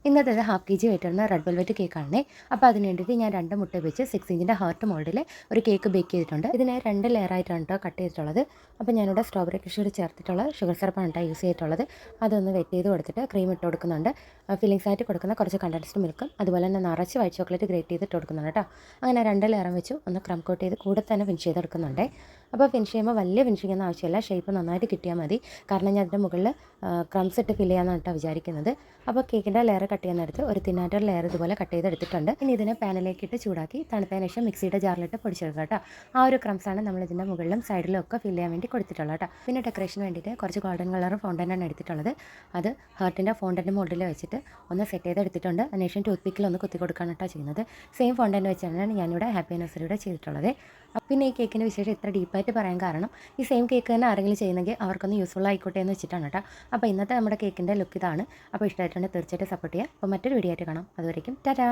ഇന്നത്തേത് half kg ആയിട്ടുള്ള red velvet കേക്കാണ്. അപ്പോൾ അതിന് വേണ്ടിയിട്ട് ഞാൻ 2 മുട്ട വെച്ച് 6 ഇഞ്ചിൻ്റെ ഹാർട്ട് മോൾഡിൽ ഒരു കേക്ക് ബേക്ക് ചെയ്തിട്ടുണ്ട്. ഇതിനെ 2 ലെയറായിട്ടാണ് കേട്ടോ കട്ട് ചെയ്തിട്ടുള്ളത്. അപ്പോൾ ഞാനിവിടെ സ്ട്രോബെറി കൃഷിയോട് ചേർത്തിട്ടുള്ള ഷുഗർ സിറപ്പാണ് കേട്ടോ യൂസ് ചെയ്തിട്ടുള്ളത്. അതൊന്ന് വെറ്റ് ചെയ്ത് കൊടുത്തിട്ട് ക്രീം ഇട്ട് കൊടുക്കുന്നുണ്ട്. ഫില്ലിങ്സ് ആയിട്ട് കൊടുക്കുന്ന കുറച്ച് കണ്ടൻസ്ഡ് മിൽക്കും അതുപോലെ തന്നെ നിറച്ച് വൈറ്റ് ചോക്ലേറ്റ് ഗ്രേറ്റ് ചെയ്തിട്ട് കൊടുക്കുന്നുണ്ട് കേട്ടോ. അങ്ങനെ 2 ലെയറും വെച്ച് ഒന്ന് ക്രം കോട്ട് ചെയ്ത് കൂടെ തന്നെ ഫിനിഷ് ചെയ്തെടുക്കുന്നുണ്ട്. അപ്പോൾ ഫിനിഷ് ചെയ്യുമ്പോൾ വലിയ ഫിനിഷിംഗ് ഒന്നും ആവശ്യമില്ല, ഷേപ്പ് നന്നായിട്ട് കിട്ടിയാൽ മതി. കാരണം ഞാൻ അതിൻ്റെ മുകളിൽ ക്രംസ് ഇട്ട് ഫില്ല് ചെയ്യാനാണ് കേട്ടോ വിചാരിക്കുന്നത്. അപ്പോൾ കേക്കിൻ്റെ ലെയർ കട്ട് ചെയ്യുന്നിടത്ത് ഒരു തിന്നായിട്ടൊരു ലെയർ ഇതുപോലെ കട്ട് ചെയ്തെടുത്തിട്ടുണ്ട്. ഇനി ഇതിനെ പാനിലേക്ക് ഇട്ട് ചൂടാക്കി തണുത്തതിന് ശേഷം മിക്സിയുടെ ജാറിലിട്ട് പൊടിച്ചെടുക്കുക കേട്ടോ. ആ ഒരു ക്രംസാണ് നമ്മൾ ഇതിൻ്റെ മുകളിലും സൈഡിലും ഒക്കെ ഫില്ല് ചെയ്യാൻ വേണ്ടി കൊടുത്തിട്ടുള്ളത് കേട്ടോ. പിന്നെ ഡെക്കറേഷന് വേണ്ടിയിട്ട് കുറച്ച് ഗോൾഡൻ കളർ ഫോണ്ടൻ്റാണ് എടുത്തിട്ടുള്ളത്. അത് ഹാർട്ടിൻ്റെ ഫോണ്ടൻ്റ് മോൾഡിൽ വെച്ചിട്ട് ഒന്ന് സെറ്റ് ചെയ്തെടുത്തിട്ടുണ്ട്. അതിനുശേഷം ടൂത്ത് പിക്കിൽ ഒന്ന് കുത്തി കൊടുക്കുകയാണ് കേട്ടോ ചെയ്യുന്നത്. സെയിം ഫോണ്ടൻ്റ് വെച്ചാണ് ഞാനിവിടെ ഹാപ്പി ആനിവേഴ്സറിയുടെ ചെയ്തിട്ടുള്ളത്. പിന്നെ ഈ കേക്കിൻ്റെ വിശേഷം ഇത്ര ഡീപ്പായിട്ട് പറയാൻ കാരണം ഈ സെയിം കേക്ക് തന്നെ ആരെങ്കിലും ചെയ്യുന്നെങ്കിൽ അവർക്കൊന്ന് യൂസ്ഫുൾ ആയിക്കോട്ടെ എന്ന് വെച്ചിട്ടാണ് കേട്ടോ. അപ്പോൾ ഇന്നത്തെ നമ്മുടെ കേക്കിൻ്റെ ലുക്ക് ഇതാണ്. അപ്പോൾ ഇഷ്ടമായിട്ടുണ്ടെങ്കിൽ തീർച്ചയായിട്ടും സപ്പോർട്ട് ചെയ്യുക. അപ്പോൾ മറ്റൊരു വീഡിയോ ആയിട്ട് കാണാം. അതുവരേക്കും ടാറ്റാ.